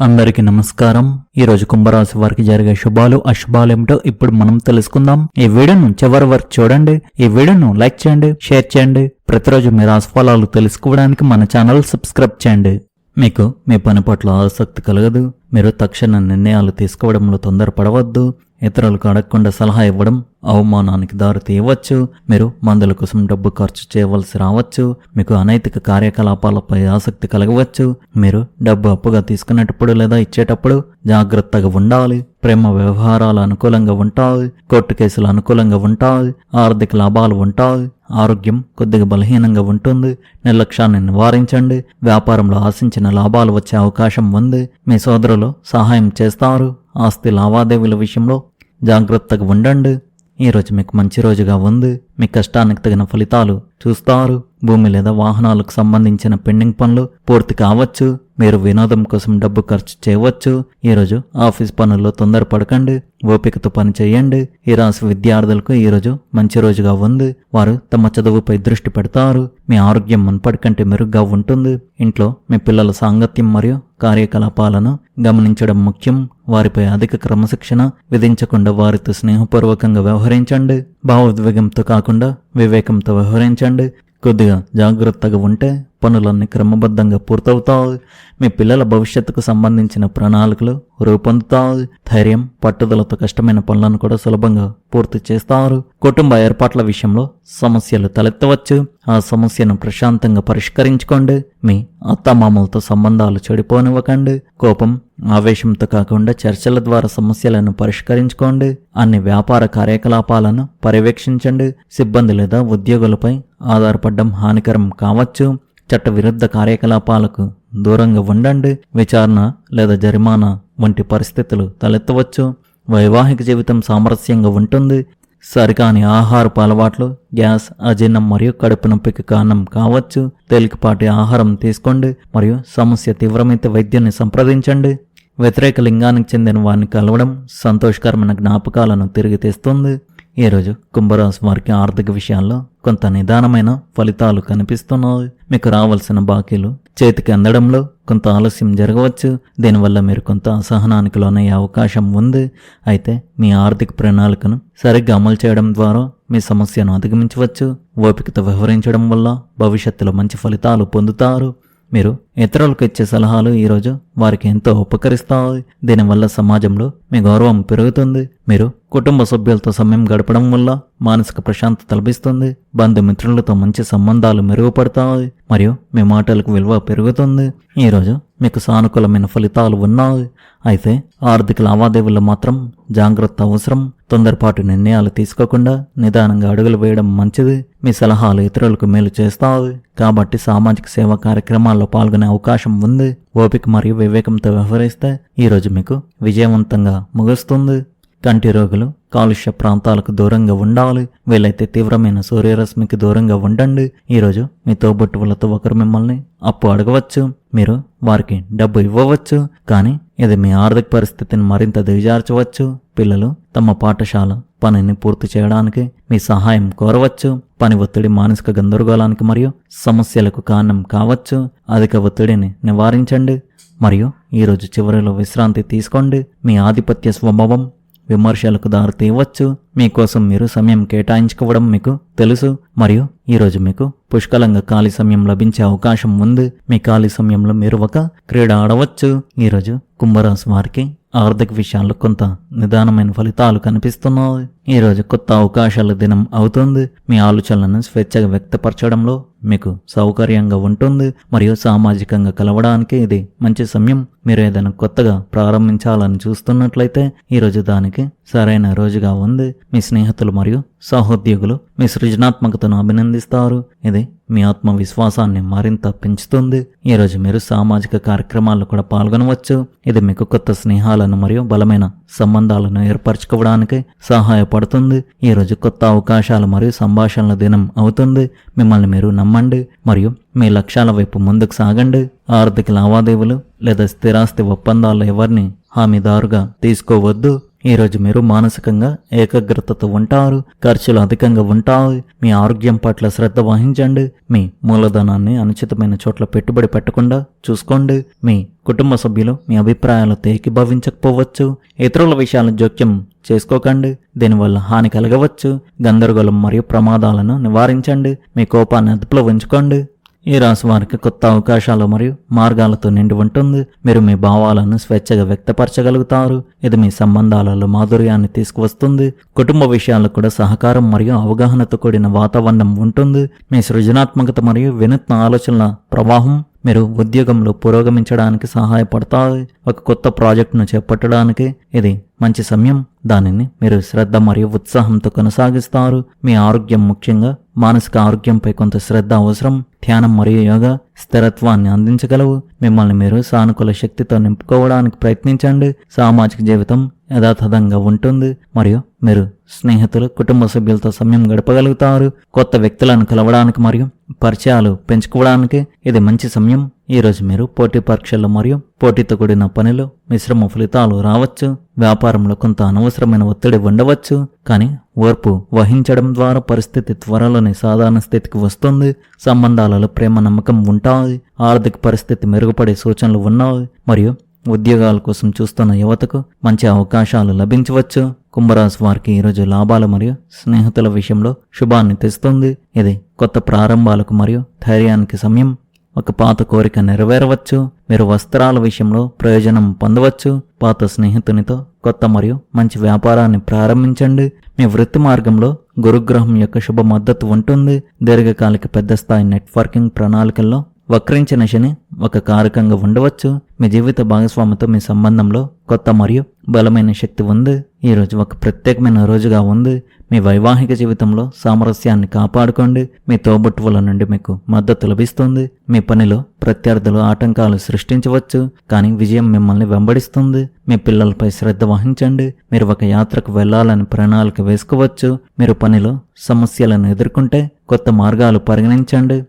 అందరికీ నమస్కారం. ఈ రోజు కుంభరాశి వారికి జరిగే శుభాలు అశుభాలు ఏమిటో ఇప్పుడు మనం తెలుసుకుందాం. ఈ వీడియోను చివరి వరకు చూడండి. ఈ వీడియోను లైక్ చేయండి, షేర్ చేయండి. ప్రతిరోజు మీ రాశి ఫలాలు తెలుసుకోవడానికి మన ఛానల్ సబ్స్క్రైబ్ చేయండి. మీకు మీ పని పట్ల ఆసక్తి కలగదు. మీరు తక్షణ నిర్ణయాలు తీసుకోవడంలో తొందరపడవద్దు. ఇతరులకు అడగకుండా సలహా ఇవ్వడం అవమానానికి దారి తీయవచ్చు. మీరు మందుల కోసం డబ్బు ఖర్చు చేయవలసి రావచ్చు. మీకు అనైతిక కార్యకలాపాలపై ఆసక్తి కలగవచ్చు. మీరు డబ్బు అప్పుగా తీసుకునేటప్పుడు లేదా ఇచ్చేటప్పుడు జాగ్రత్తగా ఉండాలి. ప్రేమ వ్యవహారాలు అనుకూలంగా ఉంటాయి. కోర్టు కేసులు అనుకూలంగా ఉంటాయి. ఆర్థిక లాభాలు ఉంటాయి. ఆరోగ్యం కొద్దిగా బలహీనంగా ఉంటుంది. నిర్లక్ష్యాన్ని నివారించండి. వ్యాపారంలో ఆశించిన లాభాలు వచ్చే అవకాశం ఉంది. మీ సోదరులు సహాయం చేస్తారు. ఆస్తి లావాదేవీల విషయంలో జాగ్రత్తగా ఉండండి. ఈరోజు మీకు మంచి రోజుగా ఉంది. మీ కష్టానికి తగిన ఫలితాలు చూస్తారు. భూమి లేదా వాహనాలకు సంబంధించిన పెండింగ్ పనులు పూర్తి కావచ్చు. మీరు వినోదం కోసం డబ్బు ఖర్చు చేయవచ్చు. ఈరోజు ఆఫీస్ పనుల్లో తొందరపడకండి. ఓపికతో పని చేయండి. ఈ రాశి విద్యార్థులకు ఈరోజు మంచి రోజుగా ఉంది. వారు తమ చదువుపై దృష్టి పెడతారు. మీ ఆరోగ్యం మున్పటి కంటే మెరుగ్గా ఉంటుంది. ఇంట్లో మీ పిల్లల సాంగత్యం మరియు కార్యకలాపాలను గమనించడం ముఖ్యం. వారిపై అధిక క్రమశిక్షణ విధించకుండా వారితో స్నేహపూర్వకంగా వ్యవహరించండి. భావోద్వేగంతో కాకుండా వివేకంతో వ్యవహరించండి. కొద్దిగా జాగ్రత్తగా ఉంటే పనులన్నీ క్రమబద్ధంగా పూర్తవుతాయి. మీ పిల్లల భవిష్యత్తుకు సంబంధించిన ప్రణాళికలు రూపొందుతాయి. ధైర్యం పట్టుదలతో కష్టమైన పనులను కూడా సులభంగా పూర్తి చేస్తారు. కుటుంబ ఏర్పాట్ల విషయంలో సమస్యలు తలెత్తవచ్చు. ఆ సమస్యను ప్రశాంతంగా పరిష్కరించుకోండి. మీ అత్తమామలతో సంబంధాలు చెడిపోనివ్వకండి. కోపం ఆవేశంతో కాకుండా చర్చల ద్వారా సమస్యలను పరిష్కరించుకోండి. అన్ని వ్యాపార కార్యకలాపాలను పర్యవేక్షించండి. సిబ్బంది లేదా ఉద్యోగులపై ఆధారపడడం హానికరం కావచ్చు. చట్ట విరుద్ధ కార్యకలాపాలకు దూరంగా ఉండండి. విచారణ లేదా జరిమానా వంటి పరిస్థితులు తలెత్తవచ్చు. వైవాహిక జీవితం సామరస్యంగా ఉంటుంది. సరికాని ఆహారపు అలవాట్లు గ్యాస్, అజీర్ణం మరియు కడుపు నొప్పికి కారణం కావచ్చు. తేలికపాటి ఆహారం తీసుకోండి మరియు సమస్య తీవ్రమైతే వైద్యుని సంప్రదించండి. వ్యతిరేక లింగానికి చెందిన వారిని కలవడం సంతోషకరమైన జ్ఞాపకాలను తిరిగి తెస్తుంది. ఈరోజు కుంభరాశి వారికి ఆర్థిక విషయాల్లో కొంత నిదానమైన ఫలితాలు కనిపిస్తున్నాయి. మీకు రావాల్సిన బాకీలు చేతికి అందడంలో కొంత ఆలస్యం జరగవచ్చు. దీనివల్ల మీరు కొంత అసహనానికి లోనయ్యే అవకాశం ఉంది. అయితే మీ ఆర్థిక ప్రణాళికను సరిగ్గా అమలు చేయడం ద్వారా మీ సమస్యను అధిగమించవచ్చు. ఓపికతో వ్యవహరించడం వల్ల భవిష్యత్తులో మంచి ఫలితాలు పొందుతారు. మీరు ఇతరులకు ఇచ్చే సలహాలు ఈరోజు వారికి ఎంతో ఉపకరిస్తాయి. దీనివల్ల సమాజంలో మీ గౌరవం పెరుగుతుంది. మీరు కుటుంబ సభ్యులతో సమయం గడపడం వల్ల మానసిక ప్రశాంతత లభిస్తుంది. బంధుమిత్రులతో మంచి సంబంధాలు మెరుగుపడతాయి మరియు మీ మాటలకు విలువ పెరుగుతుంది. ఈరోజు మీకు సానుకూలమైన ఫలితాలు ఉన్నాయి. అయితే ఆర్థిక లావాదేవీల్లో మాత్రం జాగ్రత్త అవసరం. తొందరపాటు నిర్ణయాలు తీసుకోకుండా నిదానంగా అడుగులు వేయడం మంచిది. మీ సలహాలు ఇతరులకు మేలు చేస్తాయి కాబట్టి సామాజిక సేవా కార్యక్రమాల్లో పాల్గొనే అవకాశం ఉంది. ఓపిక మరియు వివేకంతో వ్యవహరిస్తే ఈరోజు మీకు విజయవంతంగా ముగుస్తుంది. కంటి రోగులు కాలుష్య ప్రాంతాలకు దూరంగా ఉండాలి. వీలైతే తీవ్రమైన సూర్యరశ్మికి దూరంగా ఉండండి. ఈరోజు మీ తోబుట్టువులతో ఒకరు మిమ్మల్ని అప్పు అడగవచ్చు. మీరు వారికి డబ్బు ఇవ్వవచ్చు. కానీ ఇది మీ ఆర్థిక పరిస్థితిని మరింత దిగజార్చవచ్చు. పిల్లలు తమ పాఠశాల పనిని పూర్తి చేయడానికి మీ సహాయం కోరవచ్చు. పని ఒత్తిడి మానసిక గందరగోళానికి మరియు సమస్యలకు కారణం కావచ్చు. అధిక ఒత్తిడిని నివారించండి మరియు ఈరోజు చివరిలో విశ్రాంతి తీసుకోండి. మీ ఆధిపత్య స్వభావం విమర్శలకు దారి తీయవచ్చు. మీకోసం మీరు సమయం కేటాయించుకోవడం మీకు తెలుసు మరియు ఈరోజు మీకు పుష్కలంగా ఖాళీ సమయం లభించే అవకాశం ఉంది. మీ ఖాళీ సమయంలో మీరు ఒక క్రీడ ఆడవచ్చు. ఈరోజు కుంభరాశి వారికి ఆర్థిక విషయాల్లో కొంత నిదానమైన ఫలితాలు కనిపిస్తున్నాయి. ఈరోజు కొత్త అవకాశాల దినం అవుతుంది. మీ ఆలోచనలను స్వేచ్ఛగా వ్యక్తపరచడంలో మీకు సౌకర్యంగా ఉంటుంది మరియు సామాజికంగా కలవడానికి ఇది మంచి సమయం. మీరు ఏదైనా కొత్తగా ప్రారంభించాలని చూస్తున్నట్లయితే ఈరోజు దానికి సరైన రోజుగా ఉంది. మీ స్నేహితులు మరియు సహోద్యోగులు మీ సృజనాత్మకతను అభినందిస్తారు. ఇది మీ ఆత్మవిశ్వాసాన్ని మరింత పెంచుతుంది. ఈరోజు మీరు సామాజిక కార్యక్రమాల్లో కూడా పాల్గొనవచ్చు. ఇది మీకు కొత్త స్నేహాలను మరియు బలమైన సంబంధాలను ఏర్పరచుకోవడానికి సహాయపడుతుంది. ఈరోజు కొత్త అవకాశాలు మరియు సంభాషణల దినం అవుతుంది. మిమ్మల్ని మీరు నమ్మండి మరియు మీ లక్ష్యాల వైపు ముందుకు సాగండి. ఆర్థిక లావాదేవీలు లేదా స్థిరాస్తి ఒప్పందాలు ఎవరిని హామీదారుగా తీసుకోవద్దు. ఈరోజు మీరు మానసికంగా ఏకాగ్రతతో ఉంటారు. ఖర్చులు అధికంగా ఉంటాయి. మీ ఆరోగ్యం పట్ల శ్రద్ధ వహించండి. మీ మూలధనాన్ని అనుచితమైన చోట్ల పెట్టుబడి పెట్టకుండా చూసుకోండి. మీ కుటుంబ సభ్యులు మీ అభిప్రాయాలతో ఏకీభవించకపోవచ్చు. ఇతరుల విషయాలను జోక్యం చేసుకోకండి. దీనివల్ల హాని కలగవచ్చు. గందరగోళం మరియు ప్రమాదాలను నివారించండి. మీ కోపాన్ని అదుపులో ఉంచుకోండి. ఈ రాశి వారికి కొత్త అవకాశాలు మరియు మార్గాలతో నిండి ఉంటుంది. మీరు మీ భావాలను స్వేచ్ఛగా వ్యక్తపరచగలుగుతారు. ఇది మీ సంబంధాలలో మాధుర్యాన్ని తీసుకువస్తుంది. కుటుంబ విషయాల్లో కూడా సహకారం మరియు అవగాహనతో కూడిన వాతావరణం ఉంటుంది. మీ సృజనాత్మకత మరియు వినూత్న ఆలోచనల ప్రవాహం మీరు ఉద్యోగంలో పురోగమించడానికి సహాయపడతాయి. ఒక కొత్త ప్రాజెక్టును చేపట్టడానికి ఇది మంచి సమయం. దానిని మీరు శ్రద్ధ మరియు ఉత్సాహంతో కొనసాగిస్తారు. మీ ఆరోగ్యం, ముఖ్యంగా మానసిక ఆరోగ్యంపై కొంత శ్రద్ధ అవసరం. ధ్యానం మరియు యోగా స్థిరత్వాన్ని అందించగలవు. మిమ్మల్ని మీరు సానుకూల శక్తితో నింపుకోవడానికి ప్రయత్నించండి. సామాజిక జీవితం యథాతథంగా ఉంటుంది మరియు మీరు స్నేహితులు, కుటుంబ సభ్యులతో సమయం గడపగలుగుతారు. కొత్త వ్యక్తులను కలవడానికి మరియు పరిచయాలు పెంచుకోవడానికి ఇది మంచి సమయం. ఈరోజు మీరు పోటీ పరీక్షలు మరియు పోటీతో కూడిన పనిలో మిశ్రమ ఫలితాలు రావచ్చు. వ్యాపారంలో కొంత అనవసరమైన ఒత్తిడి ఉండవచ్చు, కానీ ఓర్పు వహించడం ద్వారా పరిస్థితి త్వరలోనే సాధారణ స్థితికి వస్తుంది. సంబంధాలలో ప్రేమ, నమ్మకం ఉంటాయి. ఆర్థిక పరిస్థితి మెరుగుపడే సూచనలు ఉన్నాయి మరియు ఉద్యోగాల కోసం చూస్తున్న యువతకు మంచి అవకాశాలు లభించవచ్చు. కుంభరాశి వారికి ఈరోజు లాభాలు మరియు స్నేహితుల విషయంలో శుభాన్ని తెస్తుంది. ఇది కొత్త ప్రారంభాలకు మరియు ధైర్యానికి సమయం. ఒక పాత కోరిక నెరవేరవచ్చు. మీరు వస్త్రాల విషయంలో ప్రయోజనం పొందవచ్చు. పాత స్నేహితునితో కొత్త మరియు మంచి వ్యాపారాన్ని ప్రారంభించండి. మీ వృత్తి మార్గంలో గురుగ్రహం యొక్క శుభ మద్దతు ఉంటుంది. దీర్ఘకాలిక పెద్ద స్థాయి నెట్వర్కింగ్ ప్రణాళికల్లో వక్రించిన శని ఒక కారకంగా ఉండవచ్చు. మీ జీవిత భాగస్వామితో మీ సంబంధంలో కొత్త మరియు బలమైన శక్తి ఉంది. ఈరోజు ఒక ప్రత్యేకమైన రోజుగా ఉంది. మీ వైవాహిక జీవితంలో సామరస్యాన్ని కాపాడుకోండి. మీ తోబుట్టువుల నుండి మీకు మద్దతు లభిస్తుంది. మీ పనిలో ప్రత్యర్థులు ఆటంకాలు సృష్టించవచ్చు, కానీ విజయం మిమ్మల్ని వెంబడిస్తుంది. మీ పిల్లలపై శ్రద్ధ వహించండి. మీరు ఒక యాత్రకు వెళ్లాలని ప్రణాళిక వేసుకోవచ్చు. మీరు పనిలో సమస్యలను ఎదుర్కొంటే కొత్త మార్గాలు పరిగణించండి.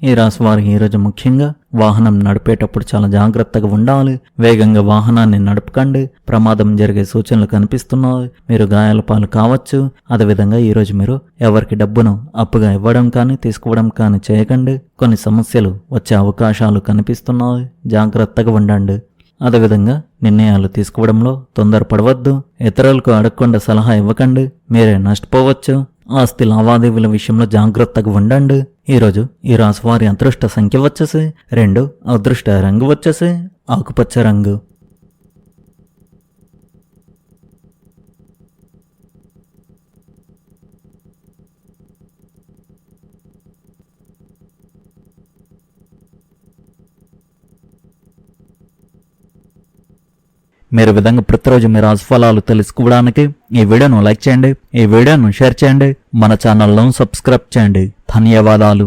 ఈ రాశి వారు ఈరోజు ముఖ్యంగా వాహనం నడిపేటప్పుడు చాలా జాగ్రత్తగా ఉండాలి. వేగంగా వాహనాన్ని నడపకండి. ప్రమాదం జరిగే సూచనలు కనిపిస్తున్నాయి. మీరు గాయాల పాలు కావచ్చు. అదేవిధంగా ఈరోజు మీరు ఎవరికి డబ్బును అప్పుగా ఇవ్వడం కానీ తీసుకోవడం కానీ చేయకండి. కొన్ని సమస్యలు వచ్చే అవకాశాలు కనిపిస్తున్నాయి. జాగ్రత్తగా ఉండండి. అదేవిధంగా నిర్ణయాలు తీసుకోవడంలో తొందరపడవద్దు. ఇతరులకు అడగకుండా సలహా ఇవ్వకండి. మీరే నష్టపోవచ్చు. ఆస్తి లావాదేవీల విషయంలో జాగ్రత్తగా ఉండండి. ఈరోజు ఈ రాశి వారి అదృష్ట సంఖ్య వచ్చేసి 2, అదృష్ట రంగు వచ్చేసి ఆకుపచ్చ రంగు. మీరు విధంగా ప్రతిరోజు మీ రాశిఫలాలు తెలుసుకోవడానికి ఈ వీడియోను లైక్ చేయండి, ఈ వీడియోను షేర్ చేయండి, మన ఛానల్ను సబ్స్క్రైబ్ చేయండి. ధన్యవాదాలు.